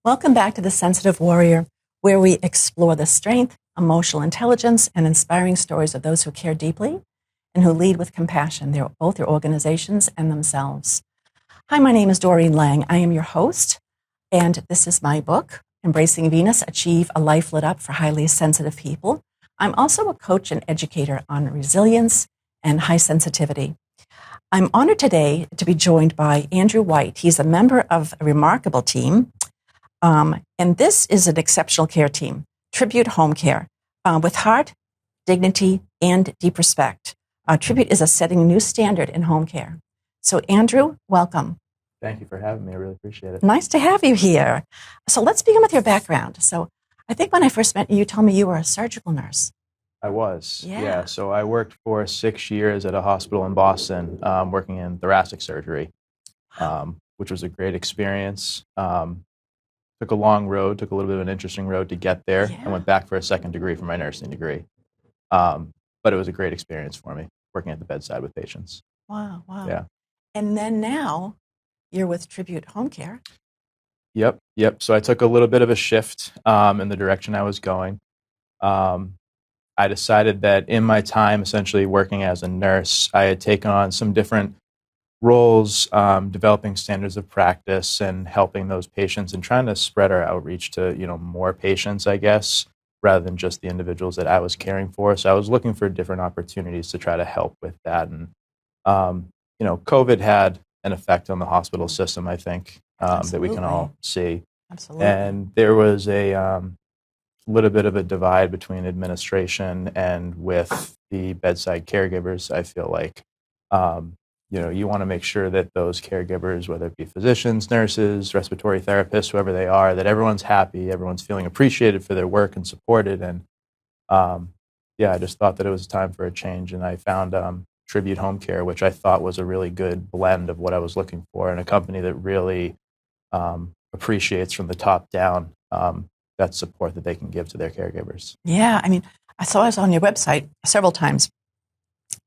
Welcome back to The Sensitive Warrior, where we explore the strength, emotional intelligence, and inspiring stories of those who care deeply and who lead with compassion, both their organizations and themselves. Hi, my name is Doreen Lang. I am your host, and this is my book, Embracing Venus, Achieve a Life Lit Up for Highly Sensitive People. I'm also a coach and educator on resilience and high sensitivity. I'm honored today to be joined by Andrew White. He's a member of a remarkable team. And this is an exceptional care team, Tribute Home Care, with heart, dignity, and deep respect. Tribute is setting a new standard in home care. So, Andrew, welcome. Thank you for having me. I really appreciate it. Nice to have you here. So let's begin with your background. So I think when I first met you, you told me you were a surgical nurse. I was. Yeah. So I worked for 6 years at a hospital in Boston, working in thoracic surgery, which was a great experience. Took a long road, took a little bit of an interesting road to get there. Yeah. I went back for a second degree for my nursing degree. But it was a great experience for me, working at the bedside with patients. Wow. Yeah. And then now you're with Tribute Home Care. Yep. So I took a little bit of a shift in the direction I was going. I decided that in my time essentially working as a nurse, I had taken on some different roles, developing standards of practice and helping those patients and trying to spread our outreach to, more patients, I guess, rather than just the individuals that I was caring for. So I was looking for different opportunities to try to help with that. And, COVID had an effect on the hospital system, I think, that we can all see. Absolutely. And there was a little bit of a divide between administration and with the bedside caregivers, I feel like. You want to make sure that those caregivers, whether it be physicians, nurses, respiratory therapists, whoever they are, that everyone's happy, everyone's feeling appreciated for their work and supported. And I just thought that it was time for a change. And I found Tribute Home Care, which I thought was a really good blend of what I was looking for, and a company that really appreciates from the top down that support that they can give to their caregivers. Yeah, I saw us on your website several times,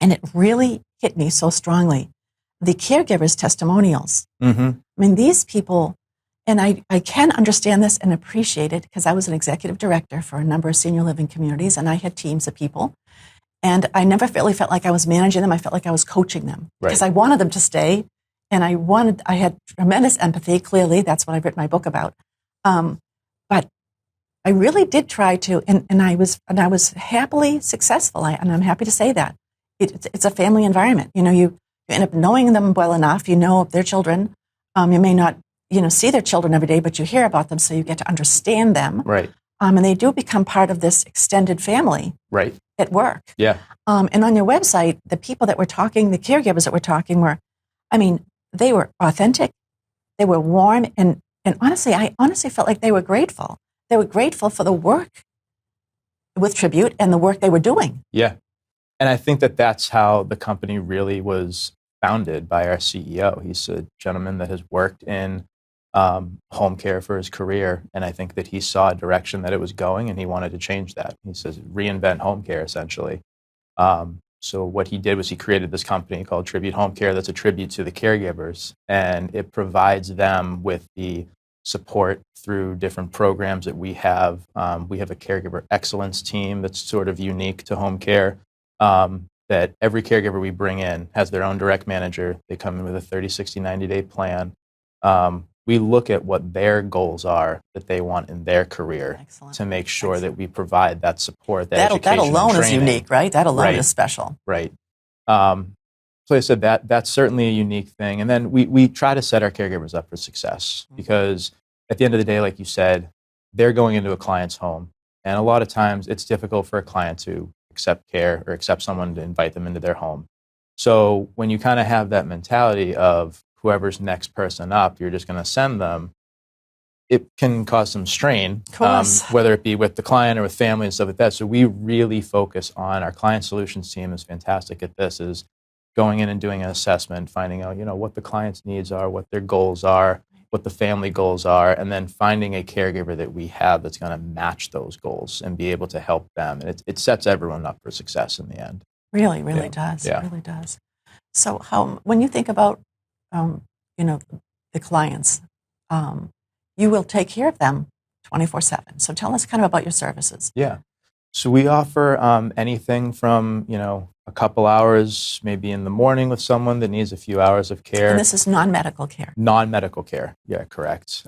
and it really hit me so strongly. The caregivers' testimonials. Mm-hmm. These people, and I can understand this and appreciate it because I was an executive director for a number of senior living communities, and I had teams of people. And I never really felt like I was managing them. I felt like I was coaching them because I wanted them to stay. And I had tremendous empathy. Clearly, that's what I've written my book about. But I really did try to, and I was happily successful. And I'm happy to say that it's a family environment. You end up knowing them well enough. You know their children. You may not, see their children every day, but you hear about them, so you get to understand them. Right. And they do become part of this extended family. Right. At work. Yeah. And on your website, the people that were talking, the caregivers that were talking they were authentic, they were warm, and honestly, I honestly felt like they were grateful. They were grateful for the work with Tribute and the work they were doing. Yeah. And I think that that's how the company really was founded by our CEO. He's a gentleman that has worked in home care for his career, and I think that he saw a direction that it was going, and he wanted to change that. He says reinvent home care, essentially. So what he did was he created this company called Tribute Home Care that's a tribute to the caregivers, and it provides them with the support through different programs that we have. We have a caregiver excellence team that's sort of unique to home care, that every caregiver we bring in has their own direct manager. They come in with a 30, 60, 90-day plan. We look at what their goals are that they want in their career. Excellent. To make sure that we provide that support, that education, that alone and is unique, right? That alone is special. Right. So I said that's certainly a unique thing. And then we try to set our caregivers up for success, because at the end of the day, like you said, they're going into a client's home. And a lot of times it's difficult for a client to accept care or accept someone to invite them into their home. So when you kind of have that mentality of whoever's next person up, you're just going to send them, it can cause some strain, whether it be with the client or with family and stuff like that. So we really focus on, our client solutions team is fantastic at this, is going in and doing an assessment, finding out, what the client's needs are, what their goals are, what the family goals are, and then finding a caregiver that we have that's going to match those goals and be able to help them. And it sets everyone up for success in the end. Really does. Yeah. It really does. So when you think about, the clients, you will take care of them 24/7. So tell us kind of about your services. Yeah. So we offer anything from, a couple hours, maybe in the morning with someone that needs a few hours of care. And this is non-medical care. Non-medical care. Yeah, correct.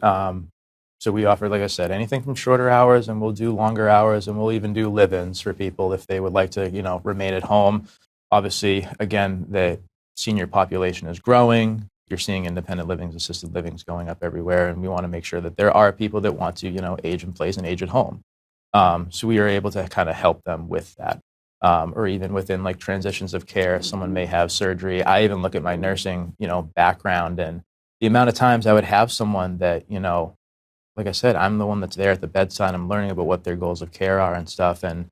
So we offer, like I said, anything from shorter hours, and we'll do longer hours, and we'll even do live-ins for people if they would like to, remain at home. Obviously, again, the senior population is growing. You're seeing independent livings, assisted livings going up everywhere, and we want to make sure that there are people that want to, age in place and age at home. So we are able to kind of help them with that. Or even within like transitions of care, someone may have surgery. I even look at my nursing, background, and the amount of times I would have someone that, like I said, I'm the one that's there at the bedside. I'm learning about what their goals of care are and stuff. And,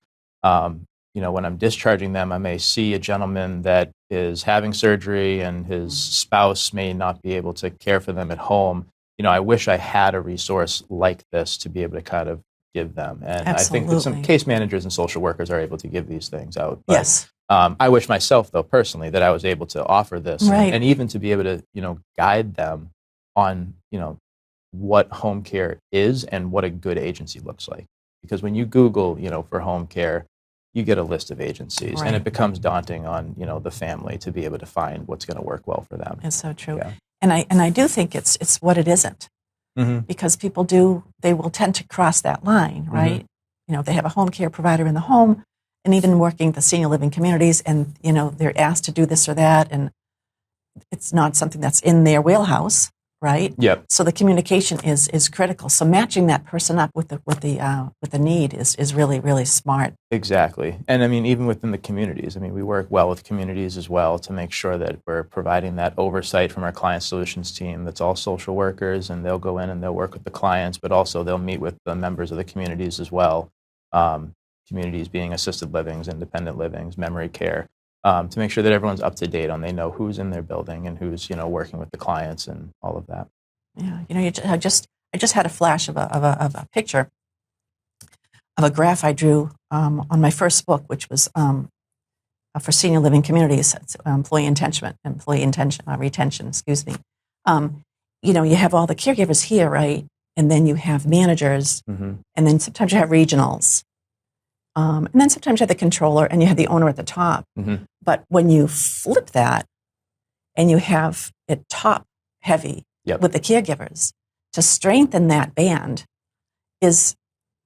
when I'm discharging them, I may see a gentleman that is having surgery and his spouse may not be able to care for them at home. I wish I had a resource like this to be able to kind of give them. And Absolutely. I think that some case managers and social workers are able to give these things out. But, Yes. I wish myself, though, personally, that I was able to offer this Right. and even to be able to, guide them on, what home care is and what a good agency looks like. Because when you Google, for home care, you get a list of agencies, Right. and it becomes daunting on, the family to be able to find what's going to work well for them. It's so true. Yeah. And I do think it's what it isn't. Mm-hmm. Because people they will tend to cross that line, right? Mm-hmm. They have a home care provider in the home, and even working the senior living communities, and, they're asked to do this or that, and it's not something that's in their wheelhouse, right? Yep. So the communication is critical. So matching that person up with the need is really, really smart. Exactly. And I mean, even within the communities, we work well with communities as well to make sure that we're providing that oversight from our client solutions team that's all social workers, and they'll go in and they'll work with the clients, but also they'll meet with the members of the communities as well. Communities being assisted livings, independent livings, memory care, to make sure that everyone's up to date on, they know who's in their building and who's, working with the clients and all of that. Yeah. I just had a flash of a picture of a graph I drew on my first book, which was for senior living communities, employee retention. Excuse me. You have all the caregivers here, right? And then you have managers, Mm-hmm. and then sometimes you have regionals, and then sometimes you have the controller, and you have the owner at the top. Mm-hmm. But when you flip that, and you have it top heavy, Yep. with the caregivers, to strengthen that band is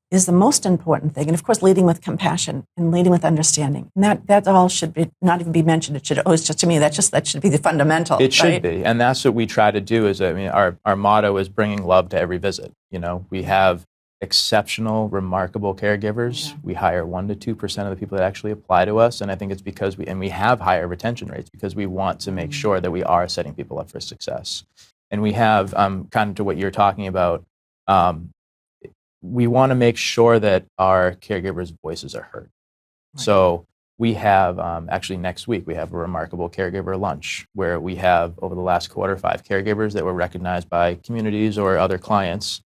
the most important thing. And of course, leading with compassion and leading with understanding. And that all should be not even be mentioned. It should always, just to me, that should be the fundamental. It should right? be. And that's what we try to do is, our motto is bringing love to every visit. We have exceptional, remarkable caregivers. Yeah. We hire 1% to 2% of the people that actually apply to us. And I think it's because we have higher retention rates because we want to make sure that we are setting people up for success. And we have, kind of to what you're talking about, we want to make sure that our caregivers' voices are heard. Right. So we have, actually next week, we have a remarkable caregiver lunch where we have, over the last quarter, 5 caregivers that were recognized by communities or other clients.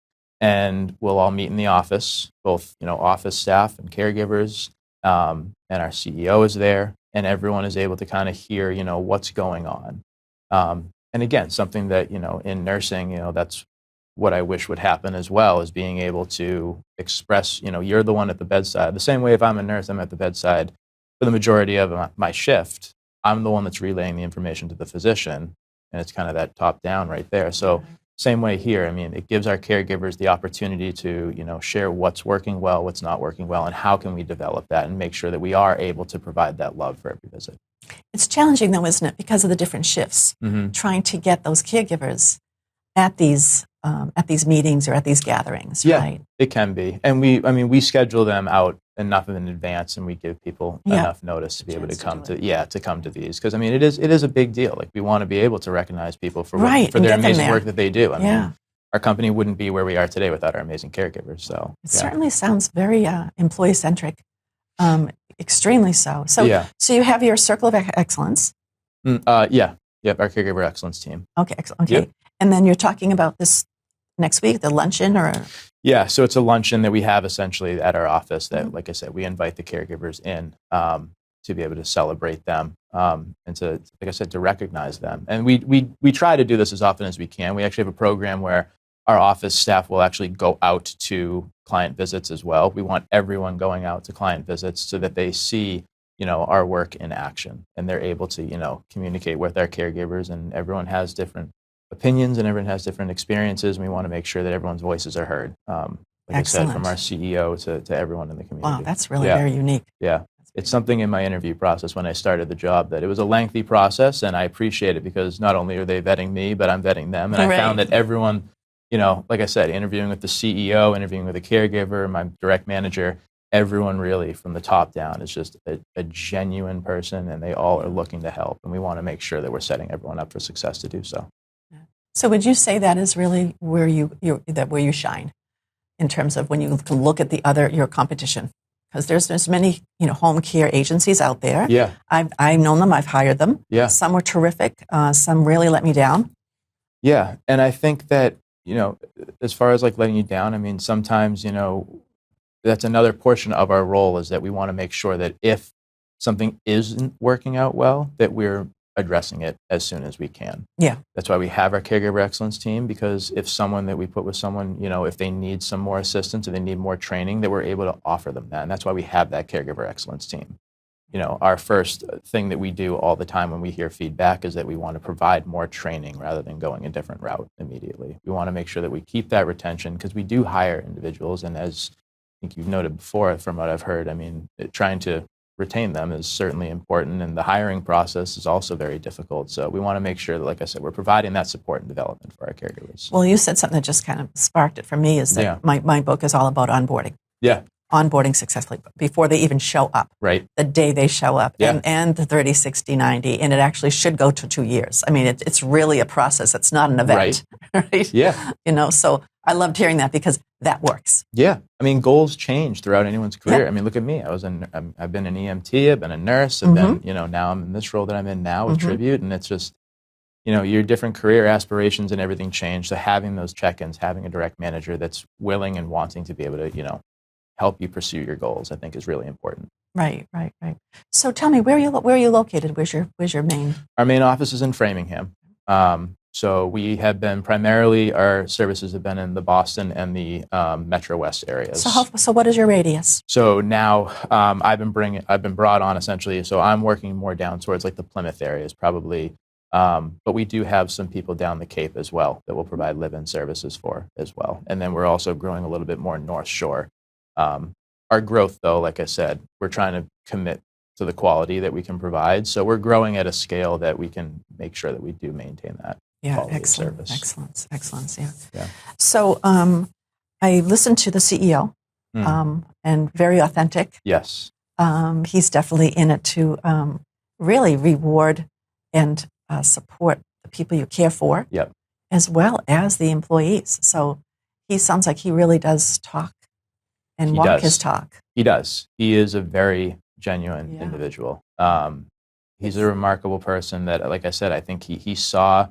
And we'll all meet in the office, both, office staff and caregivers, and our CEO is there, and everyone is able to kind of hear, what's going on. And again, something that, in nursing, that's what I wish would happen as well, is being able to express, you're the one at the bedside. The same way if I'm a nurse, I'm at the bedside for the majority of my shift. I'm the one that's relaying the information to the physician, and it's kind of that top down right there. So same way here. It gives our caregivers the opportunity to, share what's working well, what's not working well, and how can we develop that and make sure that we are able to provide that love for every visit. It's challenging, though, isn't it, because of the different shifts, Mm-hmm. trying to get those caregivers at these meetings or at these gatherings, Yeah, right? it can be. And we schedule them out enough in advance, and we give people enough notice to be able to come to these. Because, it is a big deal. Like, we want to be able to recognize people for their amazing work that they do. Our company wouldn't be where we are today without our amazing caregivers. So it certainly sounds very employee-centric. Extremely so. So you have your Circle of Excellence. Yep, our Caregiver Excellence team. Okay, excellent. Okay. Yep. And then you're talking about this next week, the luncheon or? Yeah, so it's a luncheon that we have essentially at our office that, like I said, we invite the caregivers in to be able to celebrate them and to, like I said, to recognize them. And we try to do this as often as we can. We actually have a program where our office staff will actually go out to client visits as well. We want everyone going out to client visits so that they see, our work in action, and they're able to, communicate with our caregivers. And everyone has different opinions and everyone has different experiences. And we want to make sure that everyone's voices are heard. Like Excellent. I said, from our CEO to everyone in the community. Wow, that's really very unique. Yeah. It's something in my interview process when I started the job that it was a lengthy process, and I appreciate it because not only are they vetting me, but I'm vetting them. And I found that everyone, like I said, interviewing with the CEO, interviewing with a caregiver, my direct manager, everyone really from the top down is just a genuine person, and they all are looking to help. And we want to make sure that we're setting everyone up for success to do so. So would you say that is really where you shine in terms of when you can look at your competition? Because there's many, home care agencies out there. Yeah. I've known them. I've hired them. Yeah. Some were terrific. Some really let me down. Yeah. And I think that, as far as like letting you down, I mean, sometimes, that's another portion of our role is that we want to make sure that if something isn't working out well, that we're addressing it as soon as we can. Yeah. That's why we have our caregiver excellence team, because if someone that we put with someone, if they need some more assistance or they need more training, that we're able to offer them that. And that's why we have that caregiver excellence team. Our first thing that we do all the time when we hear feedback is that we want to provide more training rather than going a different route immediately. We want to make sure that we keep that retention because we do hire individuals. And as I think you've noted before, from what I've heard, I mean, trying to retain them is certainly important, and the hiring process is also very difficult. So we want to make sure that, like I said, we're providing that support and development for our caregivers. Well, you said something that just kind of sparked it for me is that my book is all about onboarding. Yeah. Onboarding successfully before they even show up. Right. The day they show up. Yeah. And the 30, 60, 90. And it actually should go to 2 years. I mean, it's really a process. It's not an event. Right? Yeah. So I loved hearing that because that works. Yeah. I mean, goals change throughout anyone's career. Yeah. I mean, look at me. I've been an EMT. I've been a nurse. I've been, now I'm in this role that I'm in now with Tribute. And it's just, your different career aspirations and everything change. So having those check-ins, having a direct manager that's willing and wanting to be able to, help you pursue your goals, I think is really important. Right. So tell me, where are you located? Where's your main? Our main office is in Framingham. So we have been our services have been in the Boston and the Metro West areas. So what is your radius? So now I've been brought on essentially. So I'm working more down towards like the Plymouth areas probably. But we do have some people down the Cape as well that we'll provide live-in services for as well. And then we're also growing a little bit more North Shore. Our growth, though, like I said, we're trying to commit to the quality that we can provide. So we're growing at a scale that we can make sure that we do maintain that quality of service. Excellence. Yeah. So I listened to the CEO, and very authentic. Yes. He's definitely in it to really reward and support the people you care for, as well as the employees. So he sounds like he really does talk and walk his talk. He does. He is a very genuine individual. He's a remarkable person that, like I said, I think he saw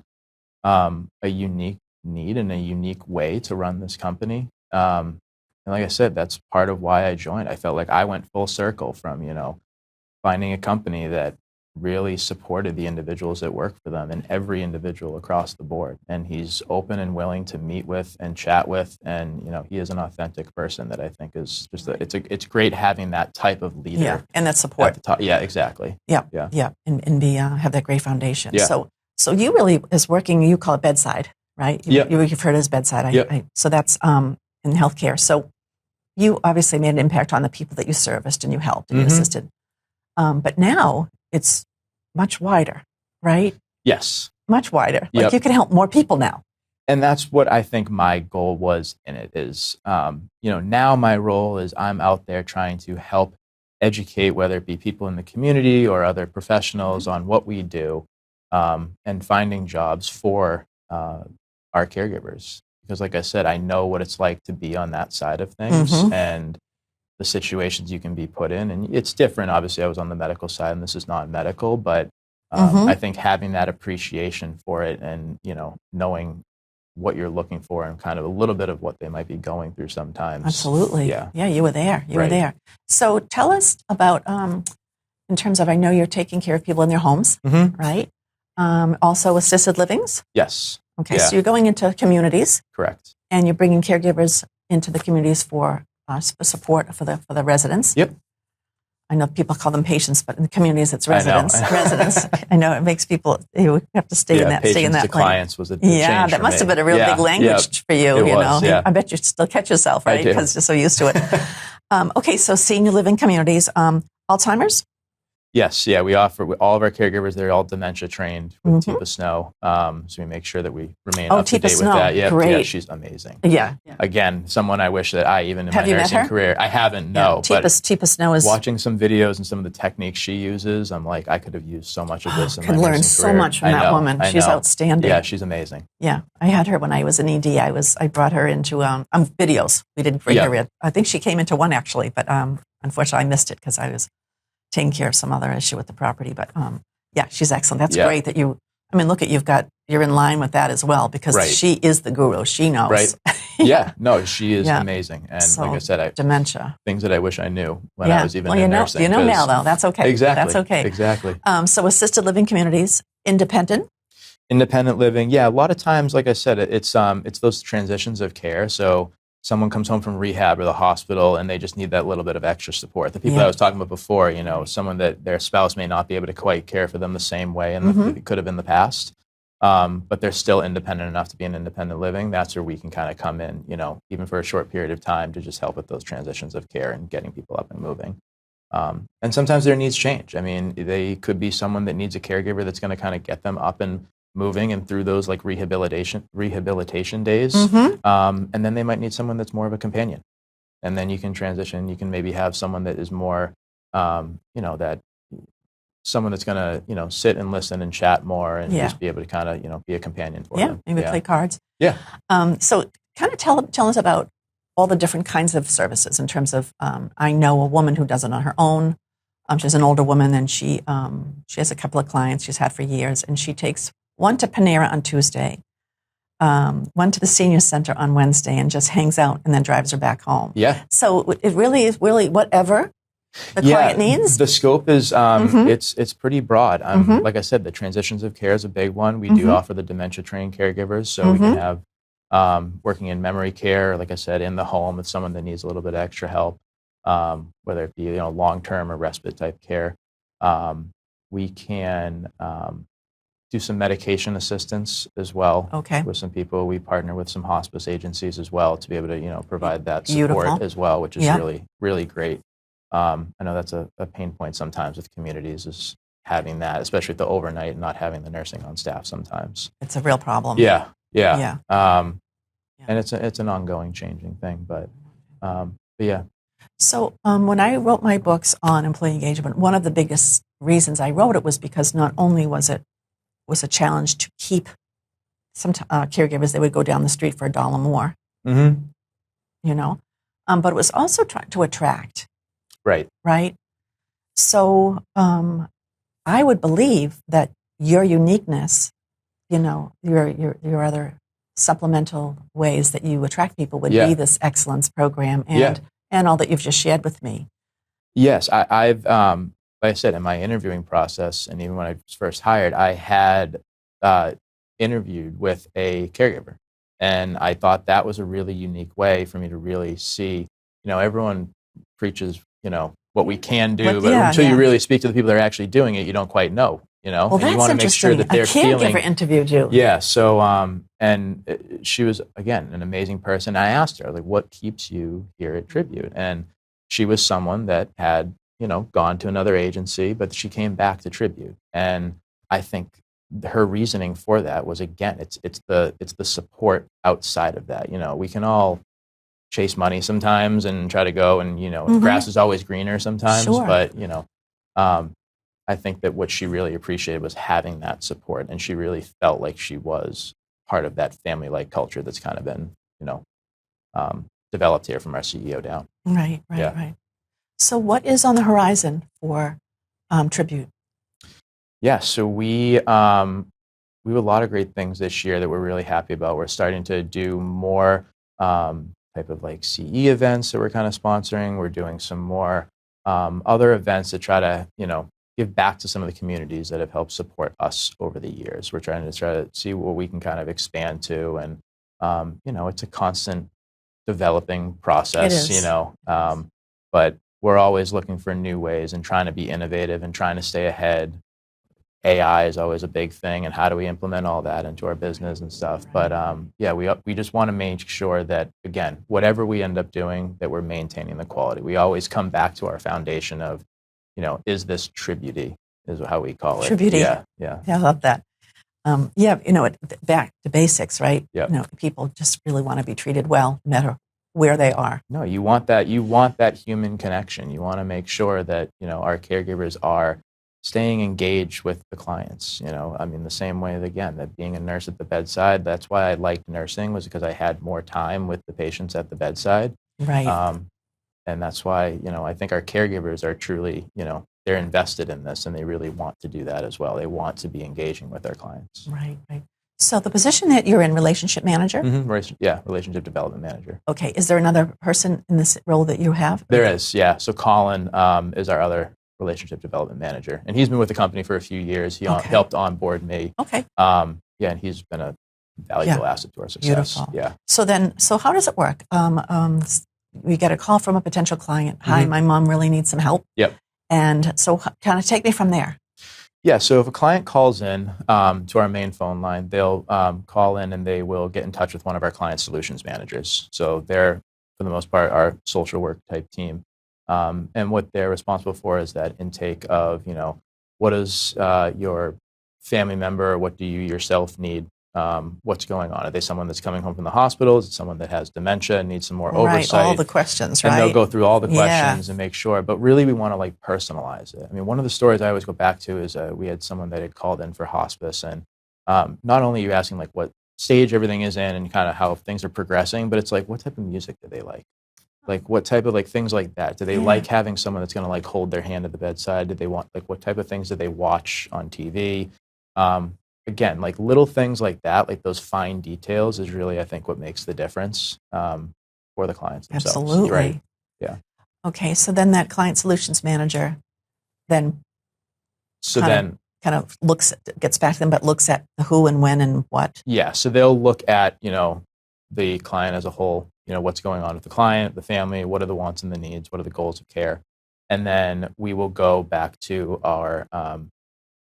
a unique need and a unique way to run this company. And like I said, that's part of why I joined. I felt like I went full circle from, finding a company that really supported the individuals that work for them and every individual across the board. And he's open and willing to meet with and chat with. And, he is an authentic person that I think is just, it's great having that type of leader. Yeah, and that support. At the top. Yeah, exactly. Yeah. And have that great foundation. Yeah. So you really is working, you call it bedside, right? You've heard it as bedside. So that's in healthcare. So you obviously made an impact on the people that you serviced and you helped and you assisted. But now it's much wider, right? Yes. Much wider. Like you can help more people now. And that's what I think my goal was in it is, now my role is I'm out there trying to help educate, whether it be people in the community or other professionals on what we do, and finding jobs for our caregivers. Because like I said, I know what it's like to be on that side of things and the situations you can be put in. And it's different. Obviously, I was on the medical side and this is not medical, but I think having that appreciation for it and, knowing what you're looking for and kind of a little bit of what they might be going through sometimes. Absolutely. Yeah, you were there. You were there. So tell us about, in terms of, I know you're taking care of people in their homes, right? Also assisted livings? Yes. Okay, so you're going into communities. Correct. And you're bringing caregivers into the communities for support for the residents. Yep. I know people call them patients, but in the communities it's residents. I know. Residents. I know it makes people, you have to stay in that Patients lane. to clients was a yeah, that must have been a real big language for you. It was, know, yeah. I bet you still catch yourself, right? Because you're so used to it. Okay, so senior living communities, Alzheimer's. Yes, yeah, we offer all of our caregivers. They're all dementia trained with Tipa Snow, so we make sure that we remain up to date with that. Yeah, great. Yeah, she's amazing. Yeah. Again, someone I wish that I even in Have my you met nursing her? career, I haven't. No, but Tipa Snow is watching some videos and some of the techniques she uses. I'm like, I could have used so much of this. Could learn so much from that woman. She's outstanding. Yeah, she's amazing. Yeah, I had her when I was in ED. I brought her into videos. We didn't bring her in. I think she came into one actually, but unfortunately I missed it because I was taking care of some other issue with the property. But yeah, she's excellent. That's great that you. I mean, look at you're in line with that as well because she is the guru. She knows. Right. Yeah. No, she is amazing. And so, like I said, dementia. Things that I wish I knew when I was even in nursing. You know now though. That's okay. Exactly. That's okay. Exactly. So assisted living communities, independent living. Yeah. A lot of times, like I said, it's those transitions of care. So someone comes home from rehab or the hospital and they just need that little bit of extra support. The people I was talking about before, someone that their spouse may not be able to quite care for them the same way and it could have in the past, but they're still independent enough to be in independent living. That's where we can kind of come in, even for a short period of time to just help with those transitions of care and getting people up and moving. And sometimes their needs change. I mean, they could be someone that needs a caregiver that's going to kind of get them up and moving and through those like rehabilitation days. And then they might need someone that's more of a companion. And then you can transition. You can maybe have someone that is more, that someone that's going to, sit and listen and chat more and just be able to kind of, be a companion for them. Maybe play cards. Yeah. So kind of tell us about all the different kinds of services in terms of, I know a woman who does it on her own. She's an older woman and she has a couple of clients she's had for years and she takes one to Panera on Tuesday, one to the senior center on Wednesday, and just hangs out and then drives her back home. Yeah. So it really is whatever the client needs. The scope is it's pretty broad. Like I said, the transitions of care is a big one. We do offer the dementia trained caregivers, so we can have working in memory care, like I said, in the home with someone that needs a little bit of extra help, whether it be long term or respite type care. We can do some medication assistance as well with some people. We partner with some hospice agencies as well to be able to, provide that support as well, which is really, really great. I know that's a pain point sometimes with communities is having that, especially with the overnight and not having the nursing on staff sometimes. It's a real problem. Yeah. And it's an ongoing changing thing, but yeah. So when I wrote my books on employee engagement, one of the biggest reasons I wrote it was because not only was a challenge to keep some caregivers, they would go down the street for $1 more, but it was also trying to attract. Right. So I would believe that your uniqueness, your other supplemental ways that you attract people would be this excellence program and all that you've just shared with me. Yes, I've like I said, in my interviewing process, and even when I was first hired, I had interviewed with a caregiver. And I thought that was a really unique way for me to really see, everyone preaches, what we can do, but until you really speak to the people that are actually doing it, you don't quite know, Well, and you want to make sure that they're feeling. A caregiver interviewed you. Yeah, so, and she was, again, an amazing person. I asked her, like, what keeps you here at Tribute? And she was someone that had, gone to another agency, but she came back to Tribute. And I think her reasoning for that was, again, it's the support outside of that. We can all chase money sometimes and try to go and, the grass is always greener sometimes. Sure. But, I think that what she really appreciated was having that support. And she really felt like she was part of that family-like culture that's kind of been, developed here from our CEO down. Right. So what is on the horizon for Tribute? Yeah, so we have a lot of great things this year that we're really happy about. We're starting to do more type of like CE events that we're kind of sponsoring. We're doing some more other events to try to, give back to some of the communities that have helped support us over the years. We're trying to see what we can kind of expand to and it's a constant developing process, It is. but we're always looking for new ways and trying to be innovative and trying to stay ahead. AI is always a big thing, and how do we implement all that into our business and stuff. Right. But we just want to make sure that, again, whatever we end up doing, that we're maintaining the quality. We always come back to our foundation of, is this tribute-y, is how we call it. Tribute-y. Yeah. I love that. Back to basics, right? Yeah. People just really want to be treated well, no matter where they are. No, you want that human connection. You want to make sure that, our caregivers are staying engaged with the clients. The same way, again, that being a nurse at the bedside, that's why I liked nursing, was because I had more time with the patients at the bedside. Right. And that's why, I think our caregivers are truly, they're invested in this, and they really want to do that as well. They want to be engaging with their clients. Right. So the position that you're in, relationship manager? Mm-hmm. Relationship development manager. Okay. Is there another person in this role that you have? There is, yeah. So Colin is our other relationship development manager, and he's been with the company for a few years. He helped onboard me. Okay. And he's been a valuable asset to our success. Beautiful. Yeah. So how does it work? We get a call from a potential client. Hi, my mom really needs some help. Yep. And so kind of take me from there. Yeah, so if a client calls in to our main phone line, they'll call in and they will get in touch with one of our client solutions managers. So they're, for the most part, our social work type team. And what they're responsible for is that intake of, what does your family member, what do you yourself need? What's going on? Are they someone that's coming home from the hospital? Is it someone that has dementia and needs some more oversight? Right, all the questions, right? And they'll go through all the questions and make sure. But really, we want to personalize it. One of the stories I always go back to is we had someone that had called in for hospice, and not only are you asking what stage everything is in and kind of how things are progressing, but it's what type of music do they like? What type of things like that? Do they like having someone that's going to hold their hand at the bedside? Do they want what type of things do they watch on TV? Again, little things like that, those fine details is really, I think, what makes the difference for the clients themselves. Absolutely. Right. Yeah. Okay, so then that client solutions manager then kind of gets back to them, but looks at the who and when and what. Yeah, so they'll look at, the client as a whole, what's going on with the client, the family, what are the wants and the needs, what are the goals of care. And then we will go back to our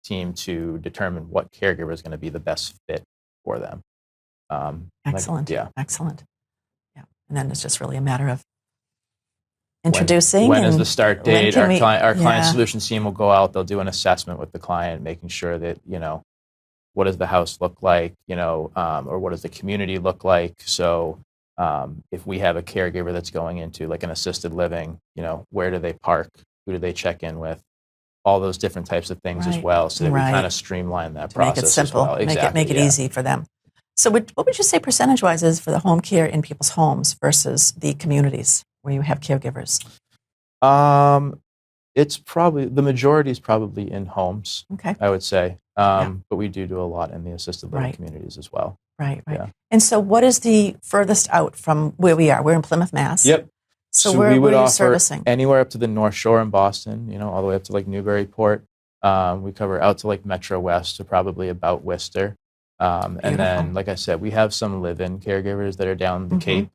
team to determine what caregiver is going to be the best fit for them. Excellent. Excellent. Yeah. And then it's just really a matter of introducing. When is the start date? Our client solutions team will go out, they'll do an assessment with the client, making sure that, what does the house look like, or what does the community look like? So if we have a caregiver that's going into an assisted living, where do they park? Who do they check in with? All those different types of things as well, so that we kind of streamline that process. Make it simple, as well. Exactly, make it easy for them. So what would you say percentage-wise is for the home care in people's homes versus the communities where you have caregivers? It's probably, the majority is probably in homes, I would say. But we do a lot in the assisted living communities as well. Right. Yeah. And so what is the furthest out from where we are? We're in Plymouth, Mass. Yep. So where we would are you offer servicing? Anywhere up to the North Shore in Boston, all the way up to Newburyport. We cover out to Metro West, so probably about Worcester. And then, like I said, we have some live-in caregivers that are down the Cape.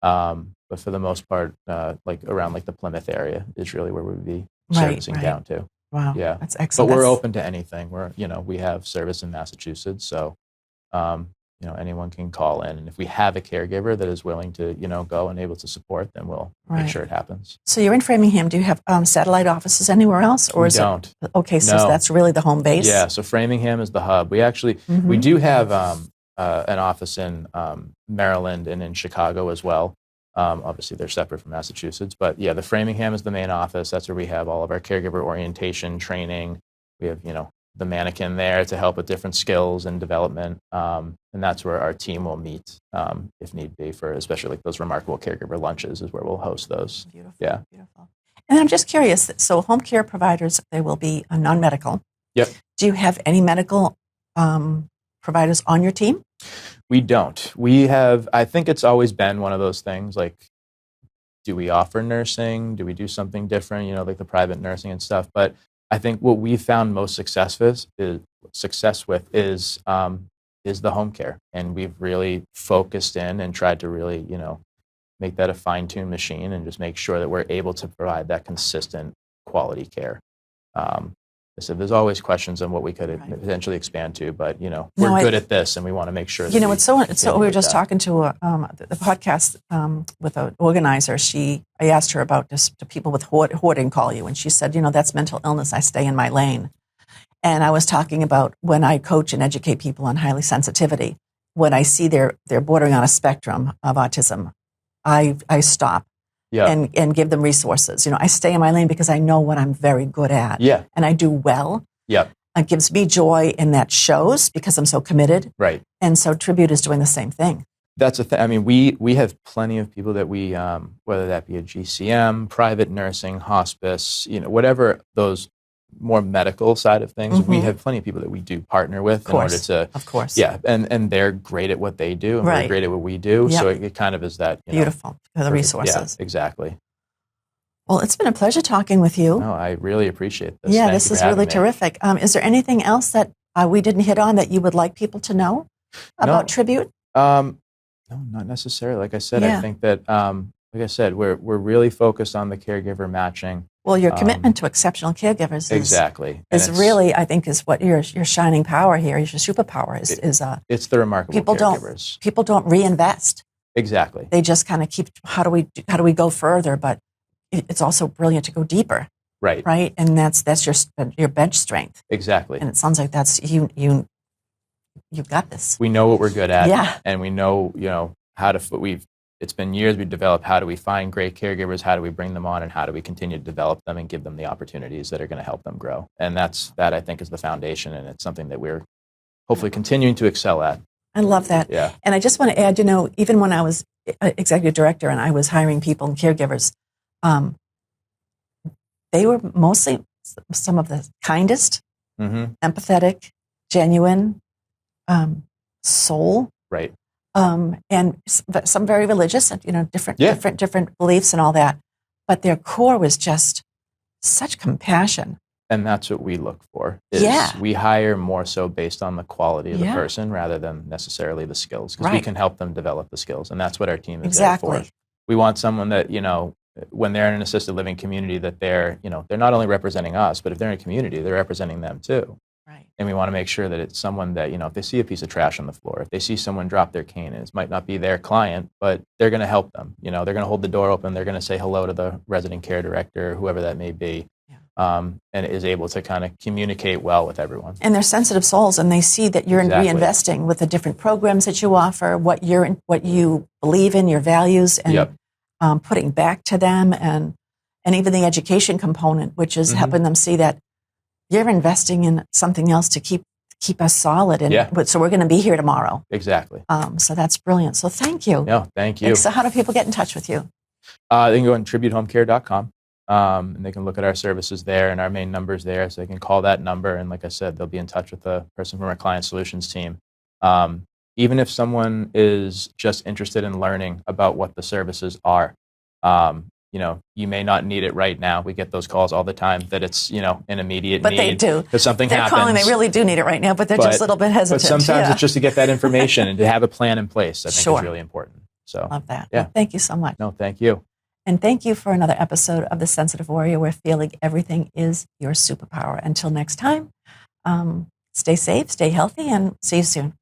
But for the most part, around the Plymouth area is really where we would be servicing down to. Wow. Yeah. That's excellent. But we're open to anything. We have service in Massachusetts, so anyone can call in, and if we have a caregiver that is willing to, go and able to support, then we'll make sure it happens. So you're in Framingham. Do you have satellite offices anywhere else, or we don't? Okay, so that's really the home base. Yeah. So Framingham is the hub. We actually we do have an office in Maryland and in Chicago as well. Obviously, they're separate from Massachusetts, but yeah, the Framingham is the main office. That's where we have all of our caregiver orientation training. We have, the mannequin there to help with different skills and development. And that's where our team will meet if need be, for especially those remarkable caregiver lunches is where we'll host those. Beautiful. Yeah. Beautiful. And I'm just curious, so home care providers, they will be non-medical. Yep. Do you have any medical providers on your team? We don't. We have, I think it's always been one of those things, do we offer nursing? Do we do something different, the private nursing and stuff? But I think what we found most success with is is the home care. And we've really focused in and tried to really, make that a fine-tuned machine and just make sure that we're able to provide that consistent quality care. So there's always questions on what we could potentially expand to, but we're good at this, and we want to make sure. So we were just talking to the podcast with an organizer. I asked her about this. Do people with hoarding call you? And she said, that's mental illness. I stay in my lane. And I was talking about when I coach and educate people on highly sensitivity. When I see they're bordering on a spectrum of autism, I stop. Yeah. And give them resources. I stay in my lane because I know what I'm very good at. Yeah. And I do well. Yeah. It gives me joy, and that shows because I'm so committed. Right. And so Tribute is doing the same thing. That's a thing. I mean, we have plenty of people that we, whether that be a GCM, private nursing, hospice, whatever those more medical side of things, we have plenty of people that we do partner with in order to, of course, yeah, and they're great at what they do, and we're great at what we do. Yep. So it kind of is that beautiful for the resources. Yeah, exactly. Well, it's been a pleasure talking with you. No, I really appreciate this. Yeah, this is really terrific. Is there anything else that we didn't hit on that you would like people to know about Tribute? No, not necessarily. Like I said, I think that, like I said, we're really focused on the caregiver matching. Well, your commitment to exceptional caregivers is really, I think, is what your shining power here, your superpower is. It's the remarkable caregivers. People don't reinvest. Exactly. They just kind of keep, how do we go further? But it's also brilliant to go deeper. Right. Right. And that's your bench strength. Exactly. And it sounds like that's you've got this. We know what we're good at. Yeah. And we know, how to, it's been years we've developed, how do we find great caregivers, how do we bring them on, and how do we continue to develop them and give them the opportunities that are going to help them grow. And that I think is the foundation, and it's something that we're hopefully continuing to excel at. I love that. Yeah. And I just want to add, even when I was executive director and I was hiring people and caregivers, they were mostly some of the kindest, empathetic, genuine, soul. Right. And some very religious, different beliefs and all that. But their core was just such compassion. And that's what we look for. We hire more so based on the quality of the person rather than necessarily the skills, because we can help them develop the skills. And that's what our team is there for. We want someone that, when they're in an assisted living community, that they're not only representing us, but if they're in a community, they're representing them too. Right. And we want to make sure that it's someone that, if they see a piece of trash on the floor, if they see someone drop their cane, and it might not be their client, but they're going to help them. They're going to hold the door open. They're going to say hello to the resident care director, whoever that may be, and is able to kind of communicate well with everyone. And they're sensitive souls, and they see that you're reinvesting with the different programs that you offer, what you believe in, your values, and putting back to them, and even the education component, which is helping them see that you're investing in something else to keep us solid. And so we're going to be here tomorrow. Exactly. So that's brilliant. So thank you. No, thank you. So how do people get in touch with you? They can go on tributehomecare.com, and they can look at our services there, and our main number's there, so they can call that number. And like I said, they'll be in touch with the person from our client solutions team. Even if someone is just interested in learning about what the services are, you may not need it right now. We get those calls all the time that it's, an immediate need. But they do. Because something they're happens. Calling, they really do need it right now, but they're just a little bit hesitant. But sometimes it's just to get that information and to have a plan in place, I think is really important. So love that. Yeah. Well, thank you so much. No, thank you. And thank you for another episode of The Sensitive Warrior, where feeling everything is your superpower. Until next time, stay safe, stay healthy, and see you soon.